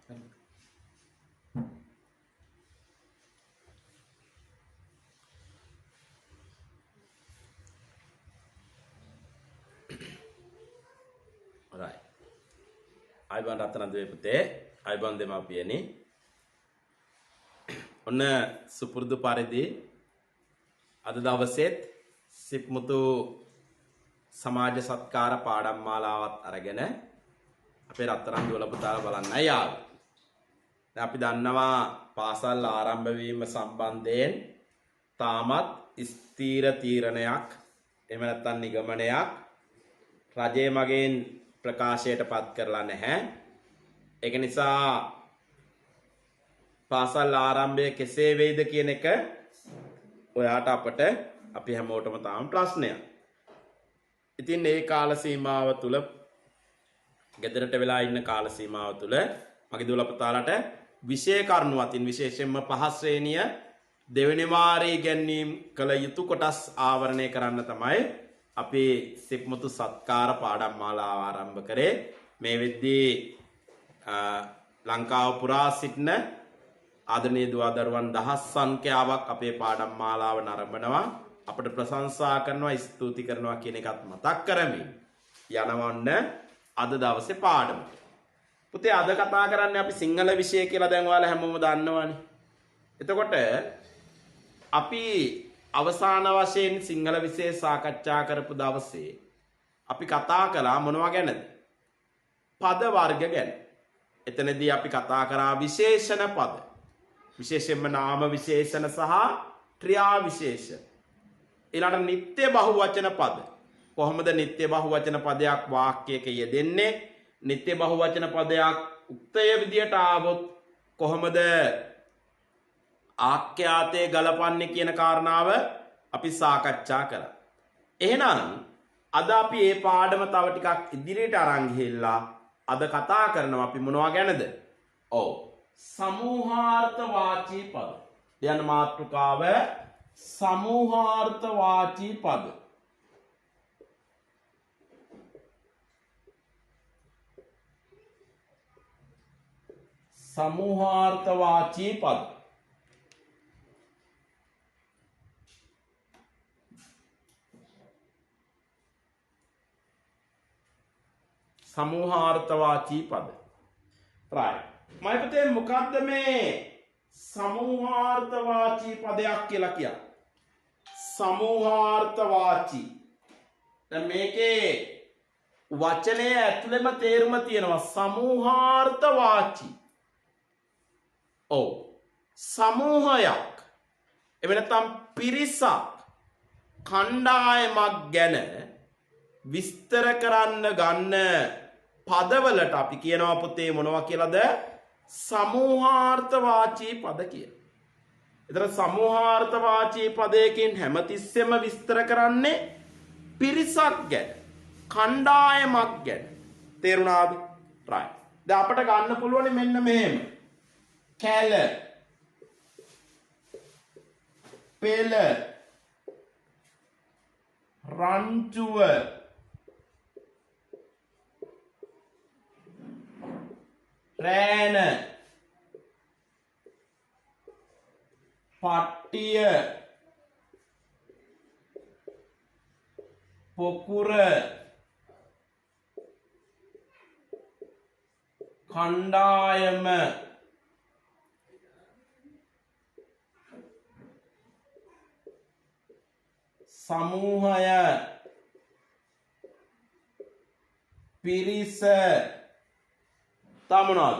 right. අයිබන් රත්න දුවේ පුතේ අයිබන් දෙමාපියනි ඔන්න සුපුරුදු පරිදි අද දවසේත් සිප්මුතු සමාජ සත්කාර පාඩම් මාලාවත් අරගෙන අපේ රත්තරන් දුවල පුතාලා බලන්නයි ආවේ. දැන් අපි දන්නවා පාසල් ආරම්භ වීම සම්බන්ධයෙන් තාමත් ස්ථීර තීරණයක් එහෙම නැත්නම් නිගමනයක් රජයේ මගෙන් ප්‍රකාශයට පත් කරලා නැහැ. ඒක නිසා පාසල් ආරම්භය කෙසේ වෙයිද කියන එක ඔයාට අපට අපි හැමෝටම තාම ප්‍රශ්නයක්. ඉතින් මේ කාල සීමාව තුල ගෙදරට වෙලා ඉන්න කාල සීමාව තුල මගේ දුවලා පුතාලට විෂය කරුණු අතින් විශේෂයෙන්ම පහ ශ්‍රේණිය දෙවෙනි වාරයේ ගැනීම කළ යුතු කොටස් ආවරණය කරන්න තමයි අපි සිප්මුතු සත්කාර පාඩම් මාලාව ආරම්භ කරේ. මේ වෙද්දී ලංකාව පුරා සිටින ආදරණීය දුවදරුවන් දහස් සංඛ්‍යාවක් අපේ පාඩම් මාලාව නරඹනවා. අපට ප්‍රශංසා කරනවා ස්තුති කරනවා කියන එකත් මතක් කරමින් යනවන්න අද දවසේ පාඩමට. පුතේ අද කතා කරන්නේ අපි සිංහල විෂය කියලා දැන් ඔයාලා හැමෝම දන්නවනේ. එතකොට අපි අවසාන වශයෙන් සිංහල විෂය සාකච්ඡා කරපු දවසේ අපි කතා කළා මොනවා ගැනද? පද වර්ග ගැන. එතනදී අපි කතා කරා විශේෂණ පද. විශේෂයෙන්ම නාම විශේෂණ සහ ක්‍රියා විශේෂණ. ඊළඟට නිත්‍ය බහුවචන පද. කොහොමද නිත්‍ය බහුවචන පදයක් වාක්‍යයක යෙදෙන්නේ? නිත්‍ය බහුවචන පදයක් උක්තය විදියට ආවොත් කොහොමද ආඛ්‍යාතයේ ගලපන්නේ කියන කාරණාව අපි සාකච්ඡා කරා. එහෙනම් අද අපි මේ පාඩම තව ටිකක් ඉදිරියට අරන් ගිහිල්ලා අද කතා කරනවා අපි මොනවා ගැනද? ඔව්. සමූහාර්ථ වාචී පද. යන මාතෘකාව සමූහාර්ථ වාචී පද. සමූහාර්ථ වාචී පද. සමූහාර්ථවාචී පද. right. මම පුතේ මොකද්ද මේ සමූහාර්ථවාචී පදයක් කියලා කියන්නේ? සමූහාර්ථවාචී. දැන් මේකේ වචනයේ ඇතුළෙම තේරුම තියෙනවා සමූහාර්ථවාචී. ඔව්. සමූහයක් එහෙම නැත්නම් පිරිසක් කණ්ඩායමක් ගැන විස්තර කරන්න ගන්න පදවලට අපි කියනවා පුතේ මොනවා කියලාද? සමූහාර්ථවාචී පද කියලා. ඒතර සමූහාර්ථවාචී පදයකින් හැමතිස්සෙම විස්තර කරන්නේ පිරිසක් ගැන, කණ්ඩායමක් ගැන. තේරුණාද? right. දැන් අපිට ගන්න පුළුවන් මෙන්න මෙහෙම. කැල, පෙළ, රංචුව, රෑන, පට්ටිය, පොකුර, කණ්ඩායම, සමූහය, පිරිස, තමනවාද?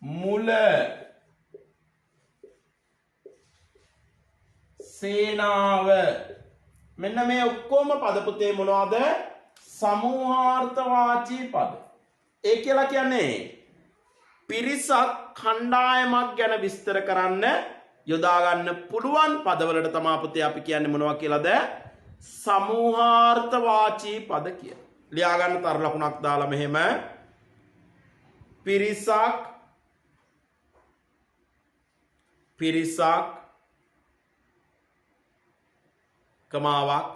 මුල, සේනාව. මෙන්න මේ ඔක්කොම පද පුතේ මොනවද? සමූහාර්ථවාචී පද. ඒ කියලා කියන්නේ පිරිසක් කණ්ඩායමක් ගැන විස්තර කරන්න යොදා ගන්න පුළුවන් පදවලට තමයි පුතේ අපි කියන්නේ මොනවා කියලාද? සමූහාර්ථවාචී පද කියලා. ලියා ගන්න තර ලකුණක් දාලා මෙහෙම පිරිසක් කමාවක්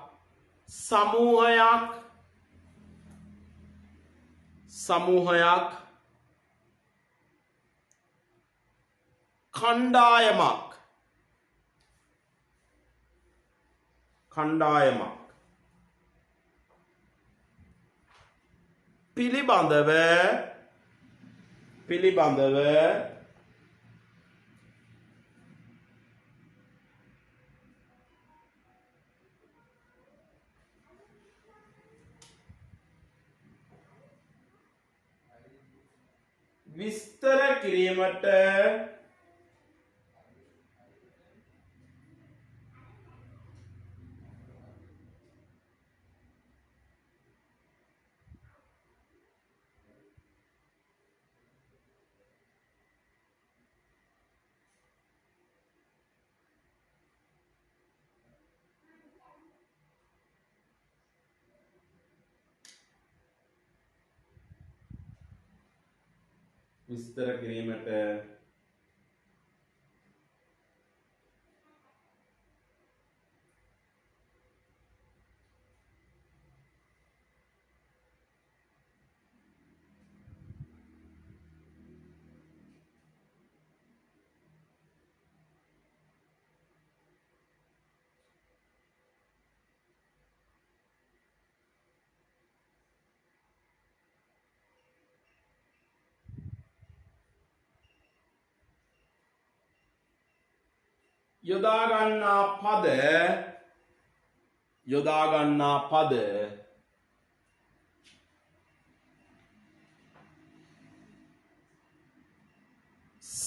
समूहයක් समूहයක් කණ්ඩායමක් කණ්ඩායමක් පිළිබඳව පිළිබඳව විස්තර කිරීමට විස්තර කිරීමට යොදා ගන්නා පද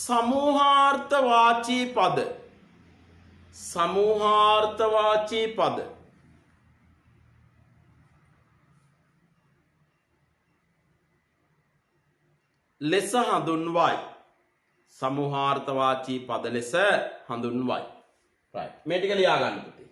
समूहार्थवाची पद समूहार्थवाची पद ලෙස හඳුන්වයි समूहार्थवाची पद ලෙස හඳුන්වයි right මේ ටික ලියා ගන්න පුතේ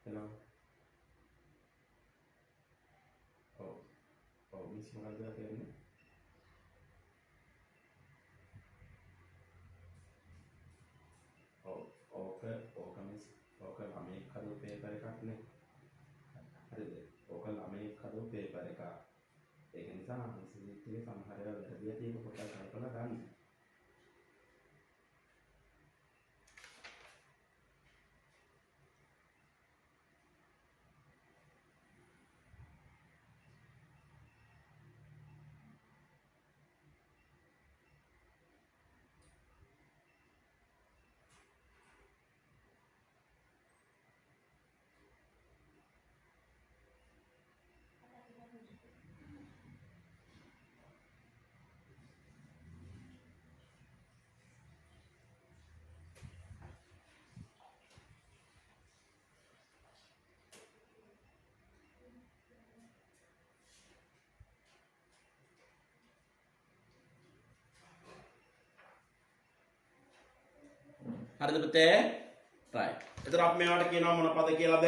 hello oh miss මොකක්ද කියන්නේ ඕක මිස් ඕක ළමයි කරු පේපර් එකක් නේ හරිද ඕක ළමයි කරු පේපර් එකක් ඒක නිසා සිද්ධියේ සමහර වෙලාවට වැරදිලා තියෙන කොට කල්පනා ගන්න හරිද පුතේ right එතන අපි මේවට කියනවා මොන පද කියලාද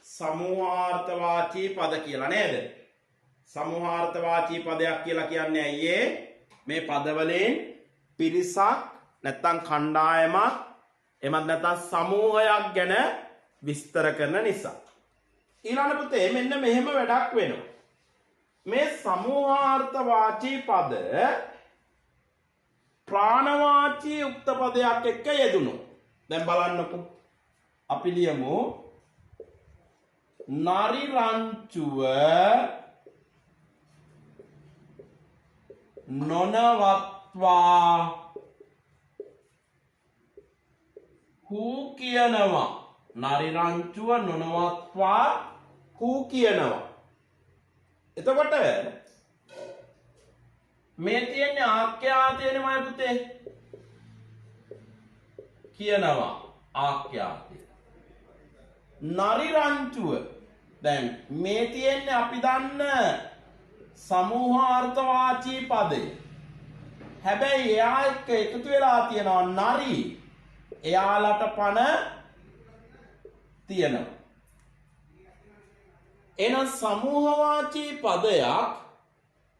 समूहार्थवाची पद කියලා නේද समूहार्थवाची පදයක් කියලා කියන්නේ ඇයි මේ පද වලින් පිරිසක් නැත්නම් කණ්ඩායමක් එමත් නැත්නම් සමූහයක් ගැන විස්තර කරන නිසා ඊළඟ පුතේ මෙන්න මෙහෙම වැඩක් වෙනවා මේ समूहार्थवाची पद प्राणवाची उक्त पदයක් එක්ක යෙදුණු දැන් බලන්නකෝ අපි ලියමු නරි රංචුව නොනවත්වා හූ කියනවා නරි රංචුව නොනවත්වා හූ කියනවා එතකොට මේ තියෙන්නේ ආඛ්‍යාතයනේ පුතේ කියනවා ආඛ්‍යාතය නරි රංචුව දැන් මේ තියෙන්නේ අපි දන්න समूहार्थवाची පදේ හැබැයි එයා එක්ක එකතු වෙලා තියෙනවා නරි එයාලට පණ තියෙනවා. එහෙනම් සමූහවාචී පදයක්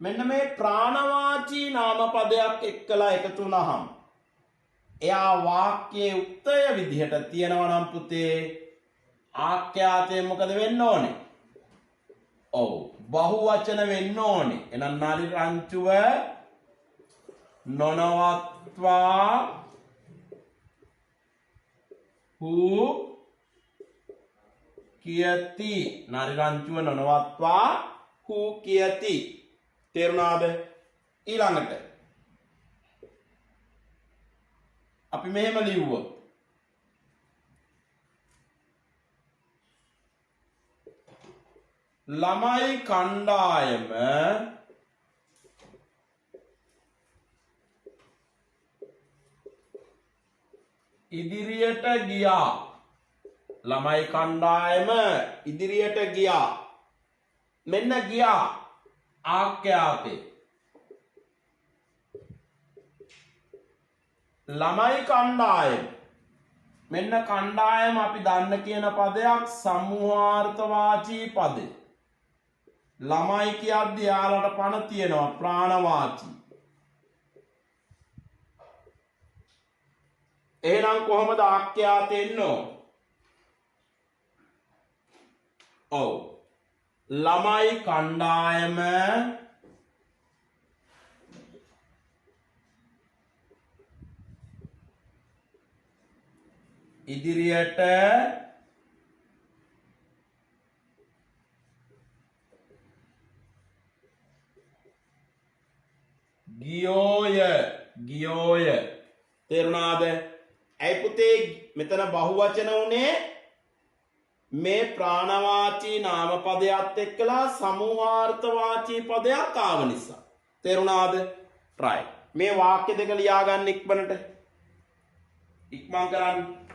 මෙන්න මේ ප්‍රාණවාචී නාම පදයක් එක්කලා එකතු වුණාම එයා වාක්‍යයේ උත්තය විදිහට තියෙනවා නම් පුතේ ආඛ්‍යාතයෙන් මොකද වෙන්න ඕනේ? ඔව් බහුවචන වෙන්න ඕනේ. එහෙනම් නාලි රංචුව නොනවත්වා හූ කියති. නාලි රංචුව නොනවත්වා හූ කියති. තේරුණාද? ඊළඟට අපි මෙහෙම ලිව්වොත් ළමයි කණ්ඩායම ඉදිරියට ගියා. ළමයි කණ්ඩායම ඉදිරියට ගියා. මෙන්න ගියා ආඛ්‍යාතේ. ළමයි කණ්ඩායම මෙන්න කණ්ඩායම අපි දන්න කියන පදයක් සමූහාර්ථවාචී පදේ. ළමයි කියද්දී යාලට පණ තියෙනවා ප්‍රාණවාචී. එහෙනම් කොහොමද ආඛ්‍යාතෙ එන්නේ? ඔව් ළමයි කණ්ඩායම ඉදිරියට ගියෝය. තේරුණාද? ඇයි පුතේ මෙතන බහුවචන උනේ? මේ ප්‍රාණවාචී නාම පදයක් එක්කලා සමූහාර්ථවාචී පදයක් ආව නිසා. තේරුණාද? right. මේ වාක්‍ය දෙක ලියා ගන්න ඉක්මනට. ඉක්මන් කරන්න.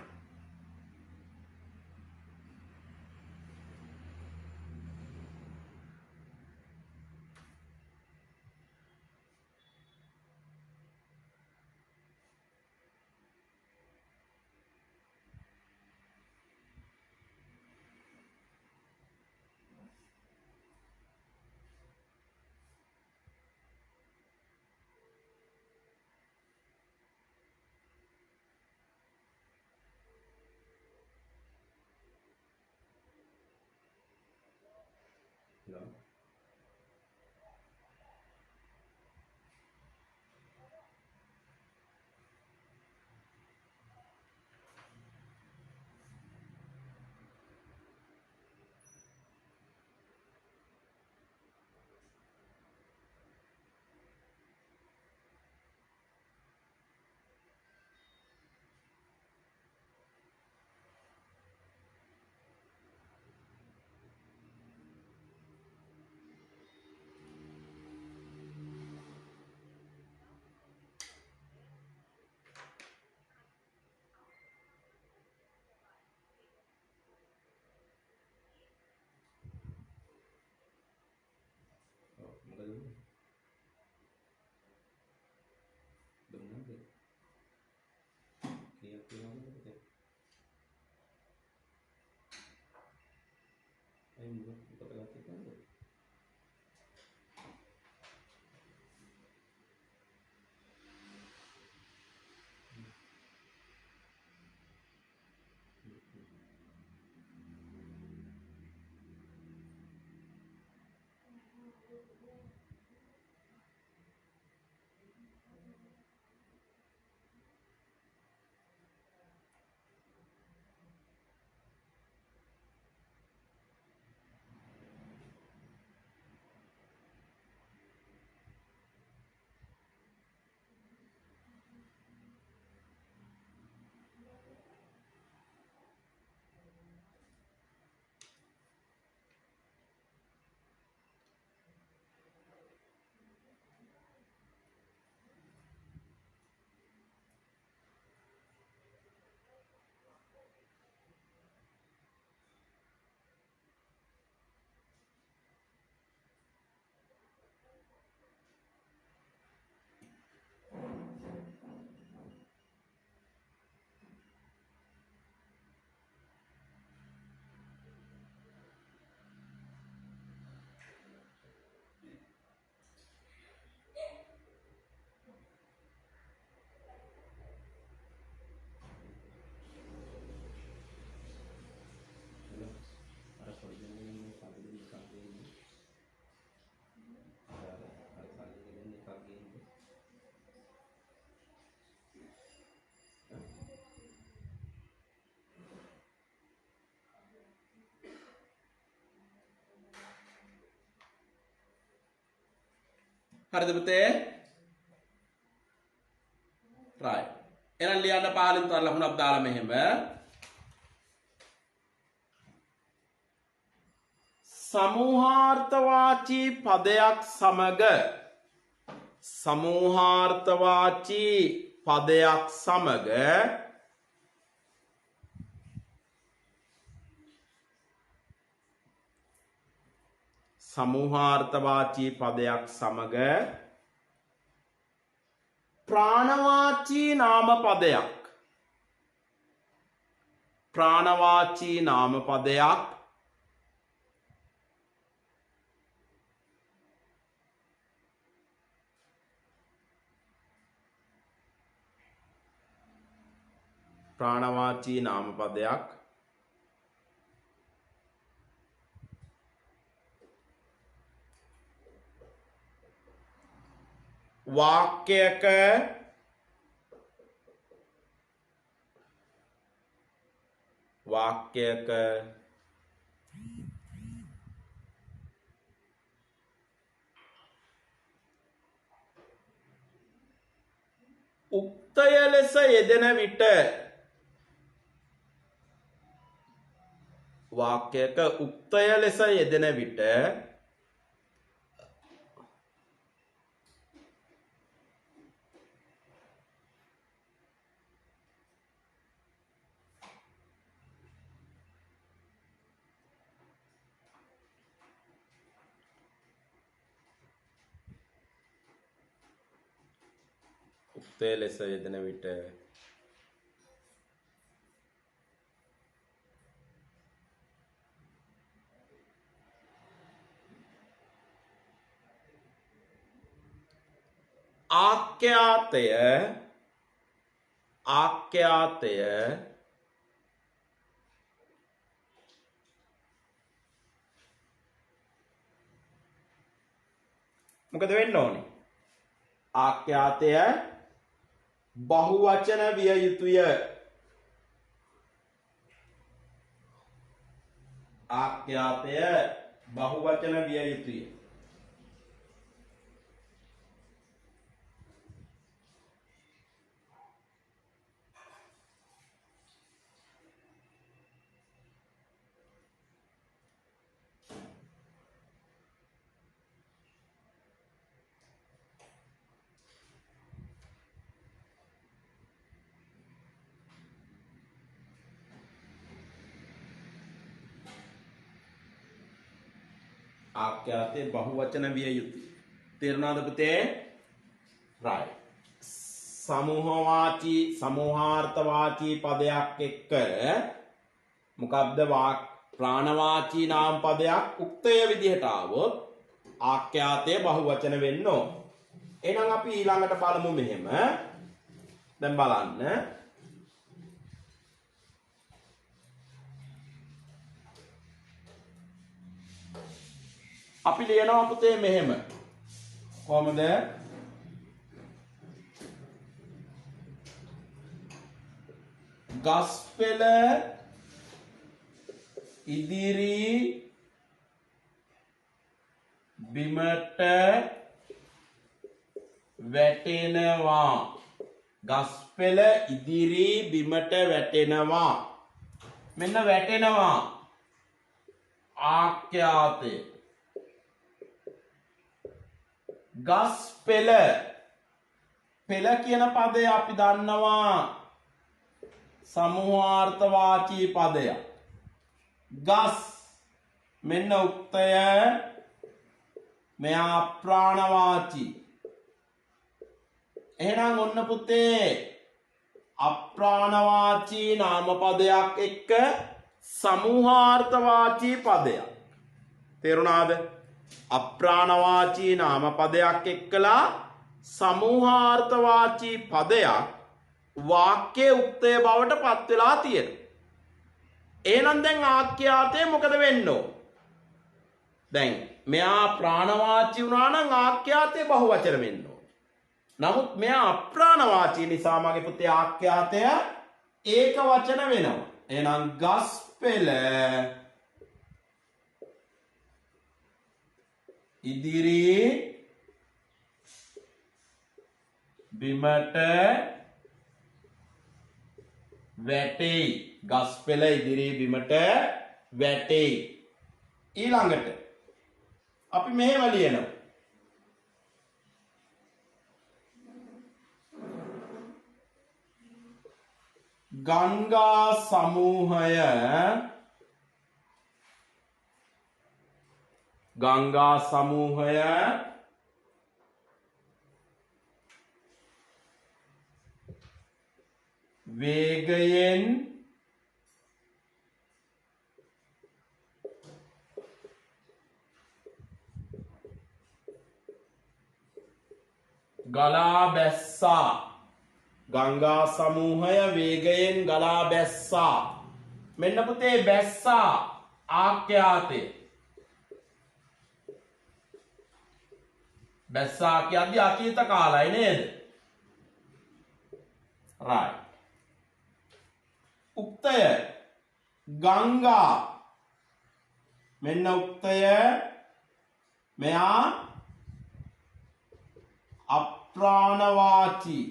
හරිද පුතේ? right. එහෙනම් ලියන්න පහලින් තව ලකුණක් දාලා මෙහෙම. සමූහාර්ථවාචී පදයක් සමග සමූහාර්ථවාචී පදයක් සමග සමූහාර්ථවාචී පදයක් සමග ප්‍රාණවාචී නාම පදයක් ප්‍රාණවාචී නාම පදයක් ප්‍රාණවාචී නාම පදයක් වාක්‍යයක උක්තය ලෙස යෙදෙන විට වාක්‍යයක උක්තය ලෙස යෙදෙන විට උක්තය ලෙස යෙදෙන විට ආඛ්‍යාතය මොකද වෙන්න ඕනේ? ආඛ්‍යාතය බහුවචන විය යුතුය. ආඛ්‍යාතය බහුවචන විය යුතුය. ආඛ්‍යාතේ බහුවචන විය යුතුයි. තේරුණාද පුතේ? right. සමූහාර්ථවාචී පදයක් එක්ක මොකක්ද ප්‍රාණවාචී නාම පදයක් උක්තය විදිහට ආවොත් ආඛ්‍යාතේ බහුවචන වෙන්න ඕන. එහෙනම් අපි ඊළඟට බලමු මෙහෙම. දැන් බලන්න. අපි ලියනවා පුතේ මෙහෙම. කොහමද? ගස්පෙළ ඉදිරි බිමට වැටෙනවා. ගස්පෙළ ඉදිරි බිමට වැටෙනවා. මෙන්න වැටෙනවා. ආඛ්‍යාතය. ගස් පෙළ කියන පදය අපි දන්නවා සමූහාර්ථවාචී පදයක්. ගස් මෙන්න උක්තය, මෙයා අප්‍රාණවාචී. එහෙනම් ඔන්න පුතේ අප්‍රාණවාචී නාම පදයක් එක්ක සමූහාර්ථවාචී පදයක්. තේරුණාද? අප්‍රාණවාචී නාම පදයක් එක්කලා සමූහාර්ථවාචී පදයක් වාක්‍ය උක්තය බවට පත් වෙලා තියෙනවා. එහෙනම් දැන් ආඛ්‍යාතය මොකද වෙන්න ඕන? දැන් මෙයා ප්‍රාණවාචී වුණා නම් ආඛ්‍යාතය බහුවචන වෙන්න ඕන. නමුත් මෙයා අප්‍රාණවාචී නිසා මගේ පුතේ ආඛ්‍යාතය ඒක වචන වෙනවා. එහෙනම් ගස් පෙළ ඉදිරි බිමට වැටෙයි. ගස් පෙළ ඉදිරියේ බිමට වැටෙයි. ඊළඟට අපි මෙහෙම ලියනවා. ගංගා සමූහය වේගයෙන් ගලා බැස්සා. ගංගා සමූහය වේගයෙන් ගලා බැස්සා. මෙන්න පුතේ බැස්සා ආඛ්‍යාතය. බැස්සා කියද්දී අතීත කාලයි නේද? right. උක්තය ගංගා. මෙන්න උක්තය. මෙයා අප්‍රාණවාචී.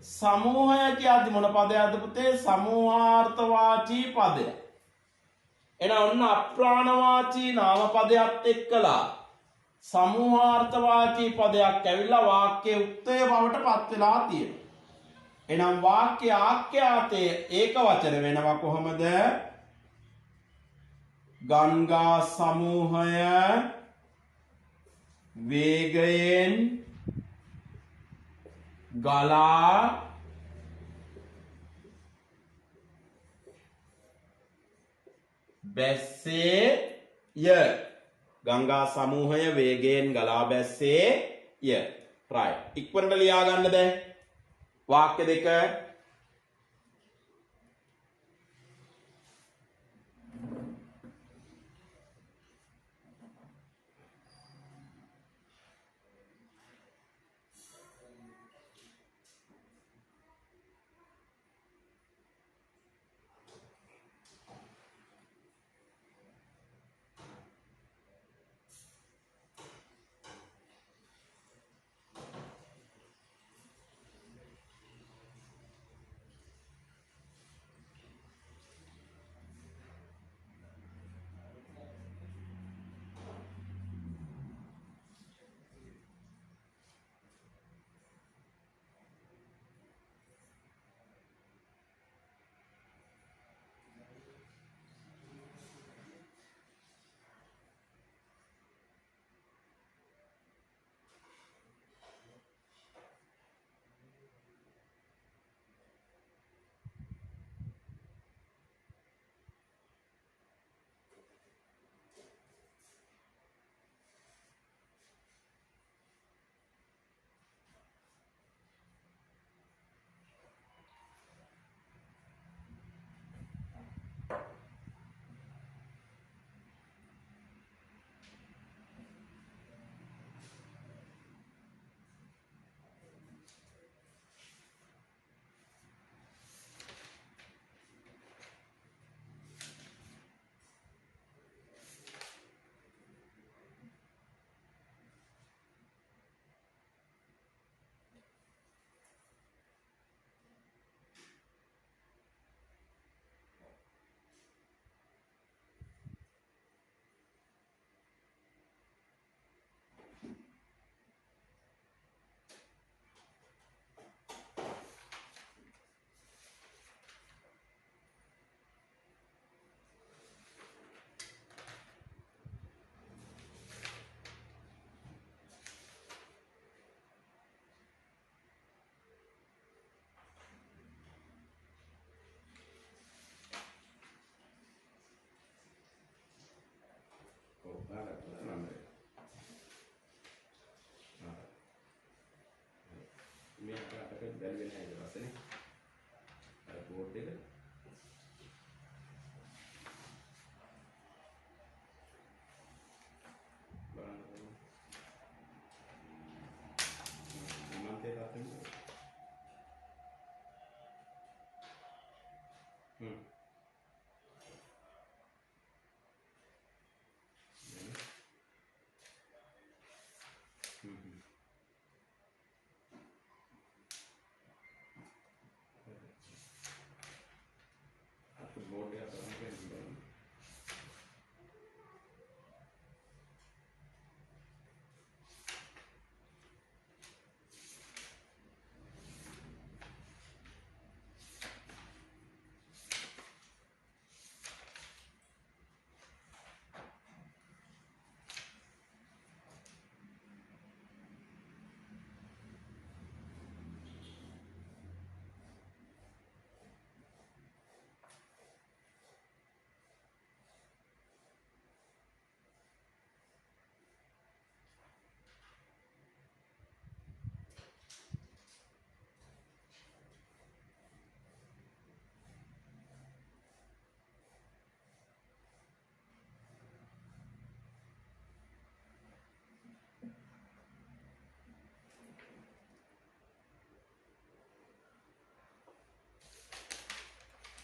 සමූහය කියද්දි මොන පදයක්ද පුතේ? සමූහාර්ථවාචී පදය. එහෙනම් ඔන්න අප්‍රාණවාචී නාම පදයක් එක්කලා සමූහාර්ථවාචී පදයක් ඇවිල්ලා වාක්‍ය උක්තය බවට පත් වෙලා තියෙනවා. එහෙනම් වාක්‍ය ආඛ්‍යාතයේ ඒක වචන වෙනවා කොහොමද? ගංගා සමූහය වේගයෙන් ගලා බැස්සේ ය. ගංගා සමූහය වේගයෙන් ගලා බැස්සේ ය. right. ඉක්මනට ලියා ගන්න දැන් වාක්‍ය දෙක.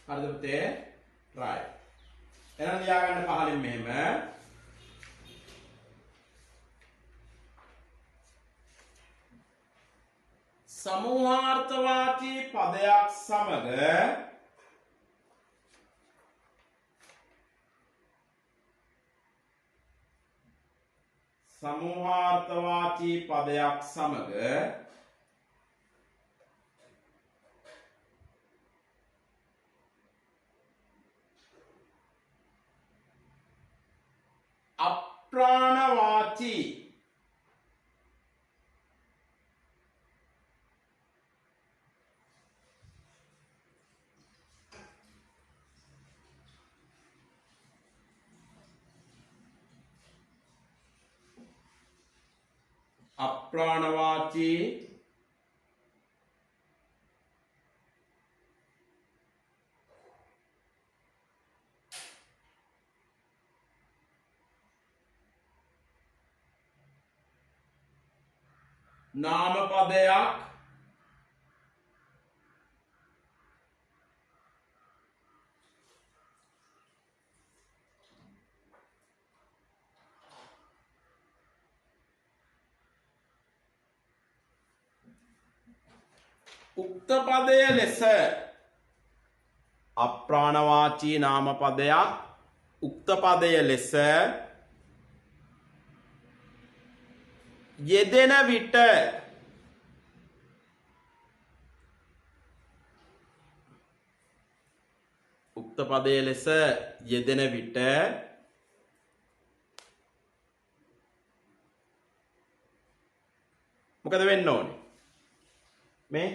හරිද පුතේ? right. එහෙනම් ලියා ගන්න පහලින් මෙහෙම. සමූහාර්ථවාචී පදයක් සමග අප්‍රාණවාචී නාමපදයක් උක්ත පදය ලෙස අප්‍රාණවාචී නාමපදයක් උක්ත පදය ලෙස යෙදෙන විට උක්ත පදය ලෙස යෙදෙන විට මොකද වෙන්න ඕනේ? මේ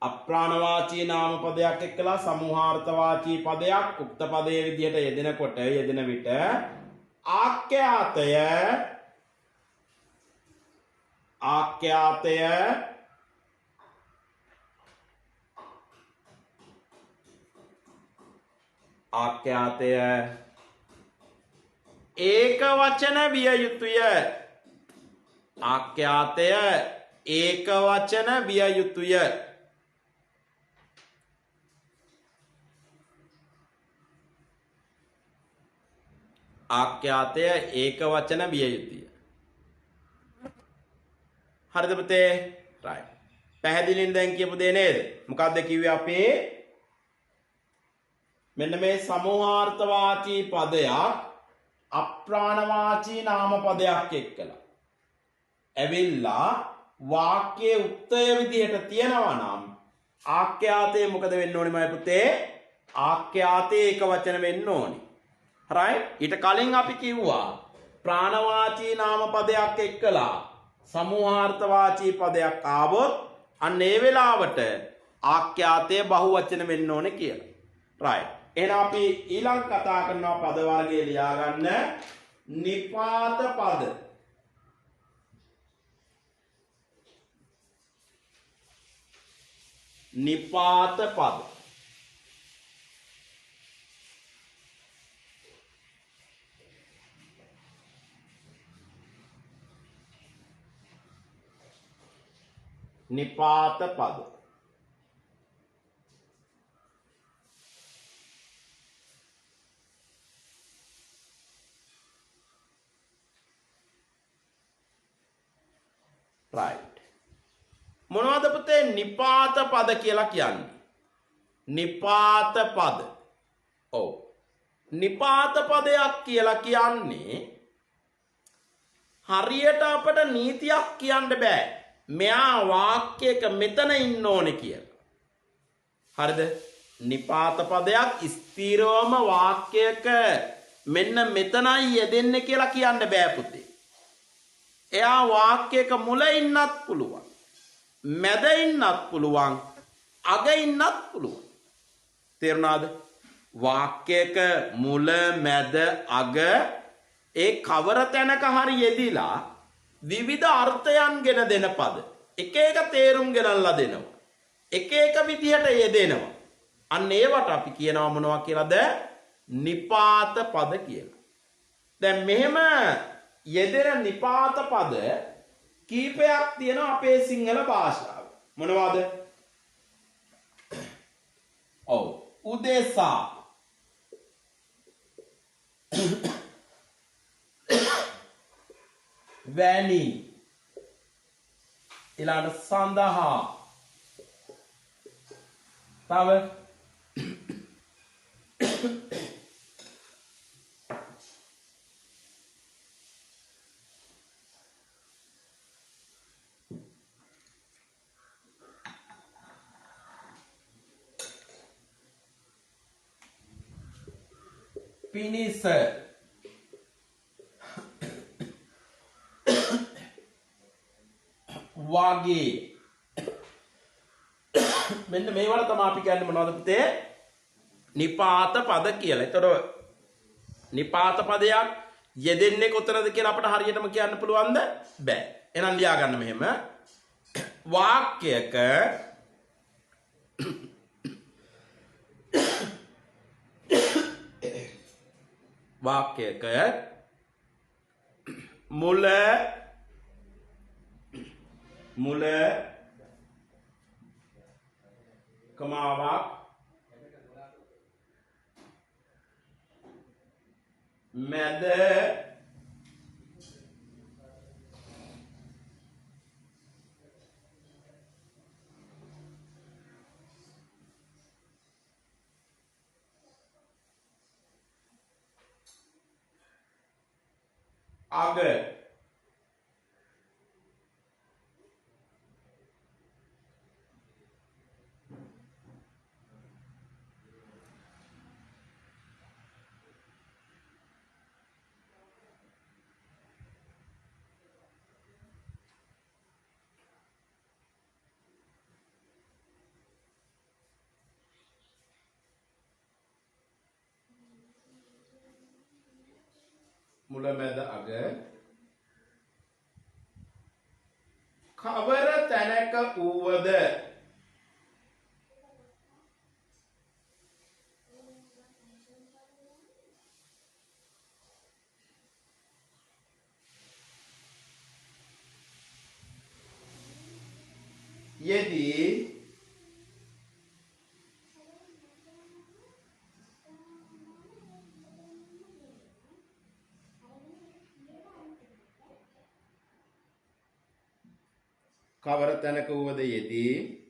අප්‍රාණවාචී නාමපදයක් එක්කලා සමූහාර්ථවාචී පදයක් උක්ත පදයේ විදිහට යෙදෙනකොට යෙදෙන විට ආඛ්‍යාතය ඒක වචන විය යුතුය. ආඛ්‍යාතය ඒක වචන විය යුතුය. ආඛ්‍යාතය ඒක වචන විය යුතුය. හරිද පුතේ? right. පැහැදිලිද දැන් කියපු දේ නේද? මොකක්ද කිව්වේ අපි? මෙන්න මේ සමූහාර්ථවාචී පදයක් අප්‍රාණවාචී නාමපදයක් එක්කලා ඇවිල්ලා වාක්‍යයේ උක්තය විදිහට තියනවා නම් ආඛ්‍යාතය මොකද වෙන්න ඕනේ මයි පුතේ? ආඛ්‍යාතය ඒක වචන වෙන්න ඕනේ. right. ඊට කලින් අපි කිව්වා ප්‍රාණවාචී නාමපදයක් එක්කලා සමූහාර්ථවාචී පදයක් ආවොත් අන්න ඒ වෙලාවට ආඛ්‍යාතය බහුවචන වෙන්න ඕනේ කියලා. right. එහෙනම් අපි ඊළඟ කතා කරනවා පද වර්ගය ලියා ගන්න. නිපාත පද. නිපාත පද. නිපාත පද. right. මොනවද පුතේ නිපාත පද කියලා කියන්නේ? නිපාත පද. ඔව්. නිපාත පදයක් කියලා කියන්නේ හරියට අපට නීතියක් කියන්න බෑ. මෙයා වාක්‍යයක මෙතන ඉන්න ඕනේ කියලා. හරිද? නිපාත පදයක් ස්ථිරවම වාක්‍යයක මෙන්න මෙතනයි යෙදෙන්නේ කියලා කියන්න බෑ පුතේ. එයා වාක්‍යයක මුල ඉන්නත් පුළුවන්. මැද ඉන්නත් පුළුවන්. අග ඉන්නත් පුළුවන්. තේරුණාද? වාක්‍යයක මුල මැද අග ඒ කවර තැනක හරි යෙදිලා විවිධ අර්ථයන් ගෙන දෙන පද. එක එක තේරුම් ගෙනල්ලා දෙනවා. එක එක විදිහට යෙදෙනවා. අන්න ඒවට අපි කියනවා මොනවා කියලාද? නිපාත පද කියලා. දැන් මෙහෙම යෙදෙන නිපාත පද කීපයක් තියෙනවා අපේ සිංහල භාෂාවේ. මොනවද? උදෙසා වැනි ඊළඟට සඳහා තව පිනිස වගේ මෙන්න මේවට තමයි අපි කියන්නේ මොනවද පුතේ? නිපාත පද කියලා. ඒතකොට නිපාත පදයක් යෙදෙන්නේ කොතනද කියලා අපිට හරියටම කියන්න පුළුවන්ද? බෑ. එහෙනම් ලියා ගන්න මෙහෙම. වාක්‍යයක මුල කමාවක් මැද අග මුල මැද අග කවර තැනක වූවද යෙදී කවර තැනක වුවද යෙදී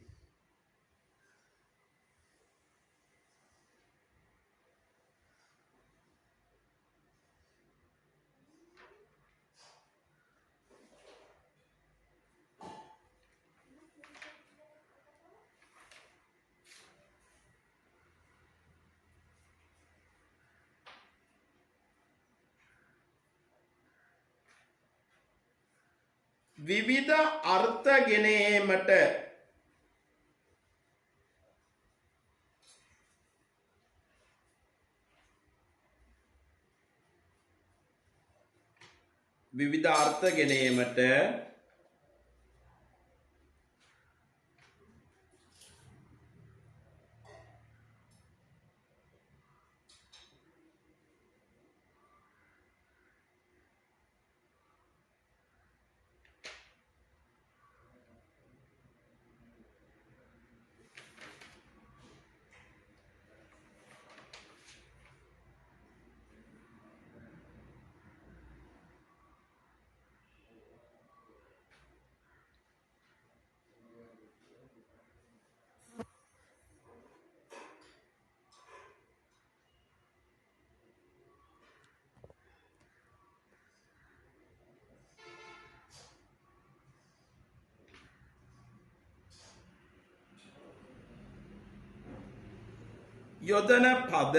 විවිධ අර්ථ ගෙන ඒමට යොදන පද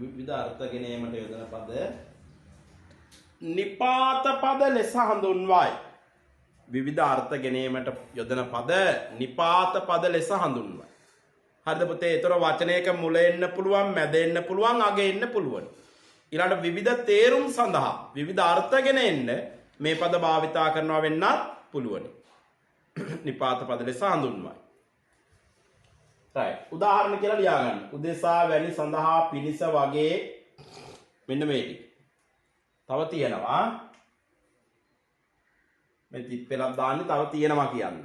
විවිධ අර්ථ ගෙන ඒමට යොදන පද නිපාත පද ලෙස හඳුන්වයි. විවිධ අර්ථ ගෙන ඒමට යොදන පද නිපාත පද ලෙස හඳුන්වයි. හරිද පුතේ? ඒතර වචනයක මුල එන්න පුළුවන්, මැද එන්න පුළුවන්, අග එන්න පුළුවන්. ඊළඟට විවිධ තේරුම් සඳහා විවිධ අර්ථ ගෙන එන්න මේ පද භාවිතා කරනවා වෙන්නත් පුළුවනි. නිපාත පද ලෙස හඳුන්වයි. right. උදාහරණ කියලා ලියා ගන්න. උදෙසා වැනි සඳහා පිනිස වගේ මෙන්න මේ ටික. තව තියෙනවා. මේ තිත් පෙළක් දාන්නේ තව තියෙනවා කියන්න.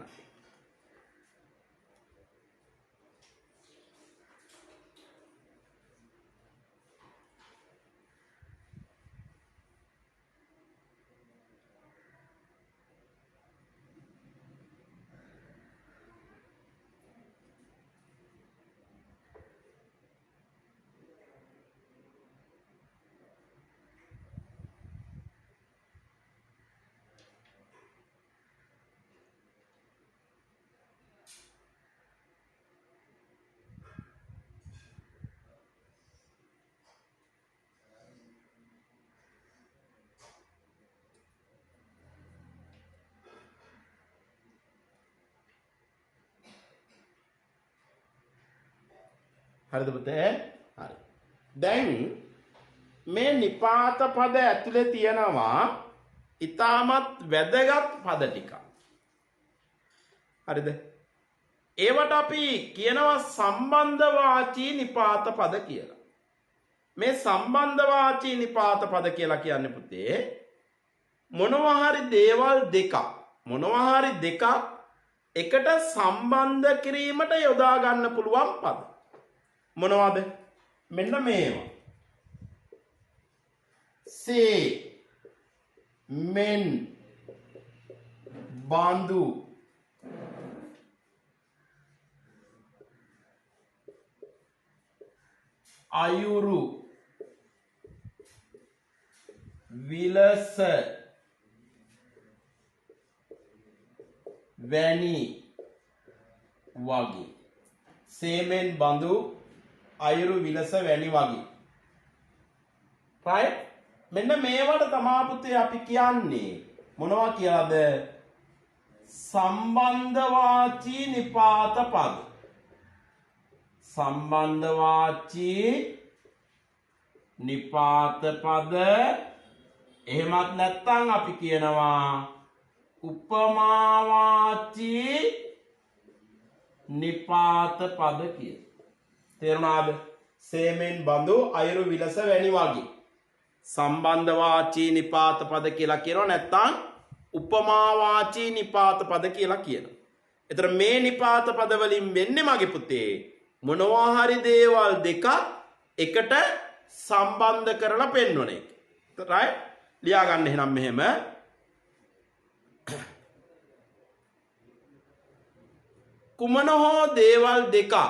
හරිද පුතේ? හරි. දැන් මේ නිපාත පද ඇතුලේ තියෙනවා ඊටමත් වැදගත් පද ටිකක්. හරිද? ඒවට අපි කියනවා සම්බන්ධ වාචී නිපාත පද කියලා. මේ සම්බන්ධ වාචී නිපාත පද කියලා කියන්නේ පුතේ මොනවා හරි දේවල් දෙකක් එකට සම්බන්ධ කිරීමට යොදා ගන්න පුළුවන් පද. මොනවද? මෙන්න මේවා. සේ මෙන් බඳු අයුරු විලස වැනි වගේ. සේමෙන් බඳු අයුරු විලස වැනි වගේ. right? මෙන්න මේවට තමා පුතේ අපි කියන්නේ මොනවා කියලාද? සම්බන්ධ වාචී නිපාත පද. සම්බන්ධ වාචී නිපාත පද. එහෙමත් නැත්නම් අපි කියනවා උපමා වාචී නිපාත පද කියලා. තේරුණාද? සේමෙන් බඳු අයුරු විලස වැනි වගේ. සම්බන්ධ වාචී නිපාත පද කියලා කියනවා නැත්නම් උපමා වාචී නිපාත පද කියලා කියනවා. ඒතර මේ නිපාත පද වලින් වෙන්නේ මගේ පුතේ මොනවා හරි දේවල් දෙකක් එකට සම්බන්ධ කරලා පෙන්වන එක. right? ලියා ගන්න එහෙනම් මෙහෙම. කුමන හෝ දේවල් දෙකක්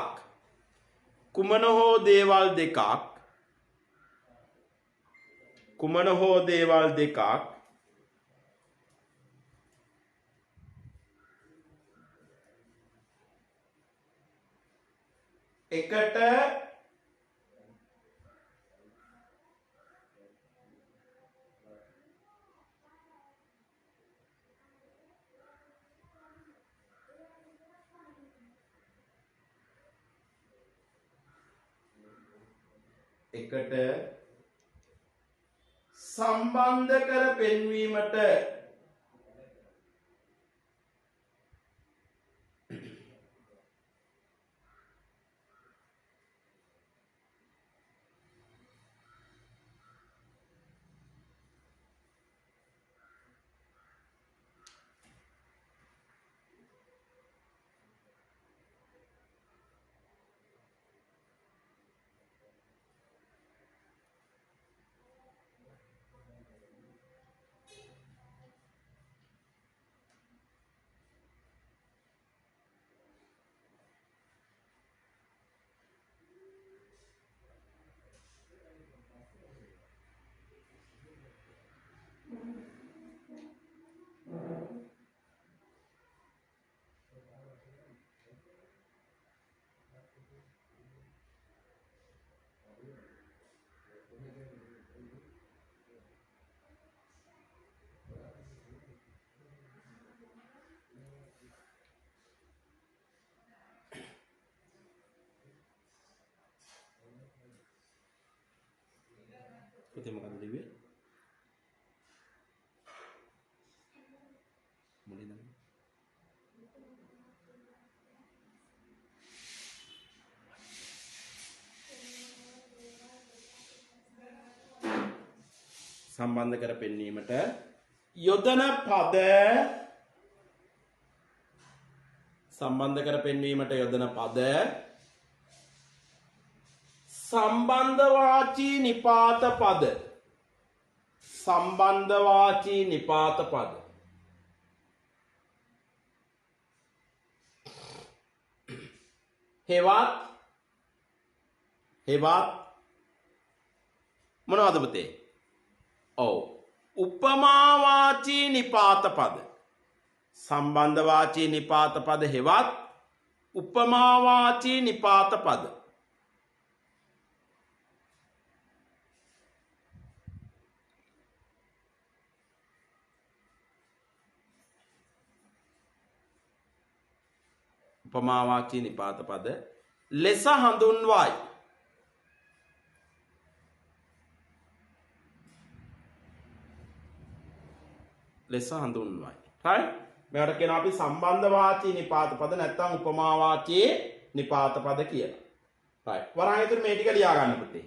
එකට සම්බන්ධ කර පෙන්වීමට පුතේ මොකද ලිව්වේ? මුලින්ම සම්බන්ධ කර පෙන්වීමට යොදන පද සම්බන්ධ කර පෙන්වීමට යොදන පද සම්බන්ධවාචී නිපාත පද සම්බන්ධවාචී නිපාත පද හෙවත් මොනවද පුතේ? ඔව් උපමාවාචී නිපාත පද සම්බන්ධවාචී නිපාත පද හෙවත් උපමාවාචී නිපාත පද උපමාවාචී නිපාත පද ලෙස හඳුන්වයි. ලෙස හඳුන්වයි. right? මේකට කියනවා අපි සම්බන්ධවාචී නිපාත පද නැත්නම් උපමාවාචී නිපාත පද කියලා. right. වරහන් ඉදිරි මේ ටික ලියා ගන්න පුතේ.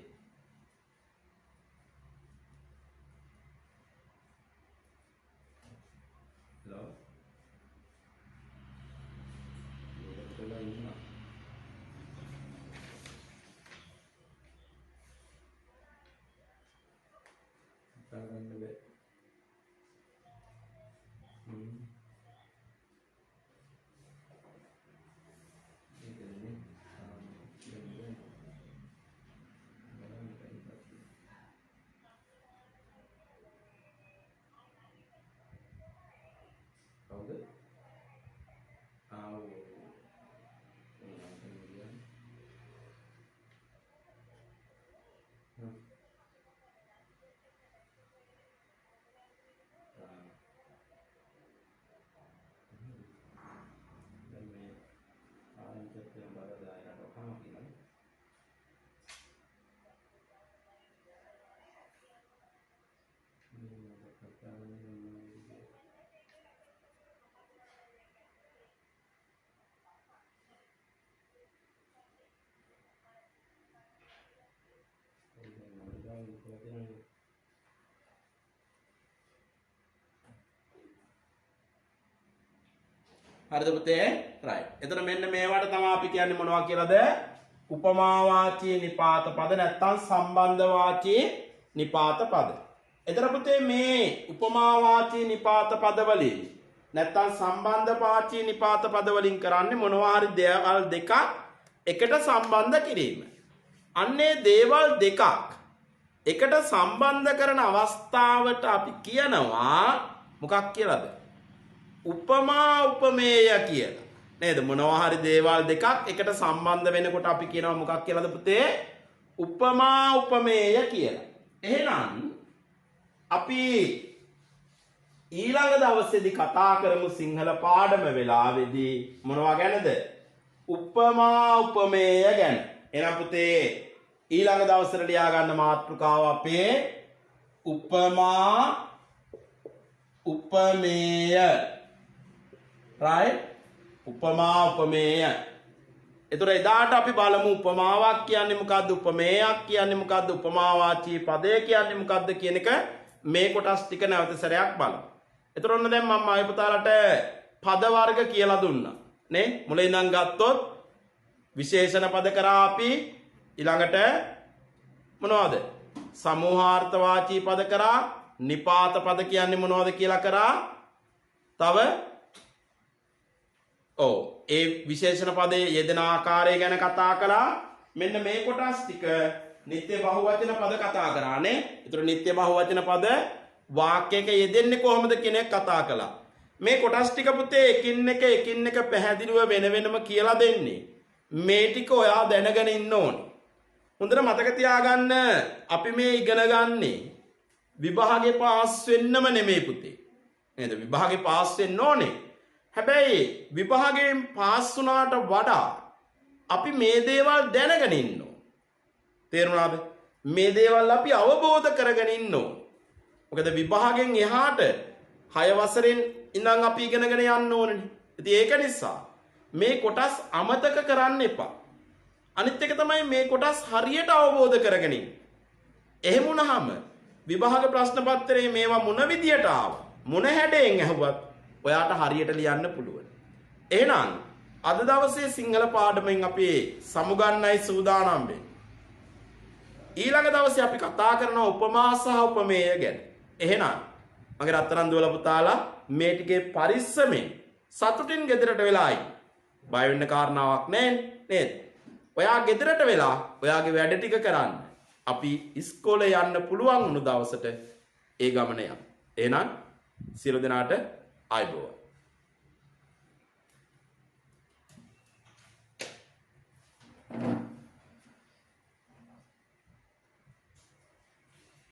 හරිද පුතේ? right. එතන මෙන්න මේවට තමයි අපි කියන්නේ මොනවා කියලාද? උපමාවාචී නිපාත පද නැත්නම් සම්බන්ධවාචී නිපාත පද. එතන පුතේ මේ උපමාවාචී නිපාත පද වලින් නැත්නම් සම්බන්ධවාචී නිපාත පද වලින් කරන්නේ මොනවා හරි දේවල් දෙකක් එකට සම්බන්ධ කිරීම. අන්නේ දේවල් දෙකක් එකට සම්බන්ධ කරන අවස්ථාවට අපි කියනවා මොකක් කියලාද? උපමා උපමේය කියලා. නේද? මොනවා හරි දේවල් දෙකක් එකට සම්බන්ධ වෙනකොට අපි කියනවා මොකක් කියලාද පුතේ? උපමා උපමේය කියලා. එහෙනම් අපි ඊළඟ දවසේදී කතා කරමු සිංහල පාඩම වෙලාවේදී මොනවා ගැනද? උපමා උපමේය ගැන. එහෙනම් පුතේ ඊළඟ දවසට ලියා ගන්න මාතෘකාව අපේ උපමා උපමේය. right? උපමා උපමේය. එතකොට එදාට අපි බලමු උපමාවක් කියන්නේ මොකද්ද? උපමේයක් කියන්නේ මොකද්ද? උපමාවාචී පදය කියන්නේ මොකද්ද කියන එක මේ කොටස් ටික නැවත සැරයක් බලමු. එතකොට ඔන්න දැන් මම ආයෙ පුතාලට පද වර්ග කියලා දුන්නා. නේ? මුලින් ඉඳන් ගත්තොත් විශේෂණ පද කරා අපි ඊළඟට මොනවද? සමූහාර්ථවාචී පද කරා, නිපාත පද කියන්නේ මොනවද කියලා කරා. තව ඒ විශේෂණ පදයේ යෙදෙන ආකාරය ගැන කතා කළා. මෙන්න මේ කොටස් ටික නිත්‍ය බහුවචන පද කතා කරානේ. ඒතර නිත්‍ය බහුවචන පද වාක්‍යයක යෙදෙන්නේ කොහොමද කියන එක කතා කළා. මේ කොටස් ටික පුතේ එකින් එක පැහැදිලිව වෙන වෙනම කියලා දෙන්නේ. මේ ටික ඔයා දැනගෙන ඉන්න ඕනේ. හොඳට මතක තියාගන්න අපි මේ ඉගෙන ගන්නේ විභාගේ පාස් වෙන්නම නෙමෙයි පුතේ. නේද? විභාගේ පාස් වෙන්න ඕනේ. හැබැයි විභාගයෙන් පාස් වුණාට වඩා අපි මේ දේවල් දැනගෙන ඉන්න ඕනේ. තේරුණාද? මේ දේවල් අපි අවබෝධ කරගෙන ඉන්න ඕන. මොකද විභාගෙන් එහාට 6 වසරෙන් ඉඳන් අපි ඉගෙනගෙන යන්න ඕනනේ. ඉතින් ඒක නිසා මේ කොටස් අමතක කරන්න එපා. අනිත් එක තමයි මේ කොටස් හරියට අවබෝධ කරගෙන ඉන්න. එහෙම වුණාම විභාග ප්‍රශ්න පත්‍රයේ මේවා මොන විදියට ආවා මොන හැඩයෙන් ඇහුවත් ඔයාට හරියට ලියන්න පුළුවන්. එහෙනම් අද දවසේ සිංහල පාඩමෙන් අපි සමුගන්නයි සූදානම් වෙන්නේ. ඊළඟ දවසේ අපි කතා කරනවා උපමා සහ උපමේය ගැන. එහෙනම් මගේ රත්තරන් දුවලා පුතාලා මේ ටිකේ පරිස්සමෙන් සතුටින් ගෙදරට වෙලායි. බය වෙන්න කාරණාවක් නැහැ නේද? ඔයා ගෙදරට වෙලා ඔයාගේ වැඩ ටික කරන්න. අපි ඉස්කෝලේ යන්න පුළුවන් වුණු දවසට ඒ ගමන යන්න. එහෙනම් සියලු දෙනාට ආයුබෝවන්.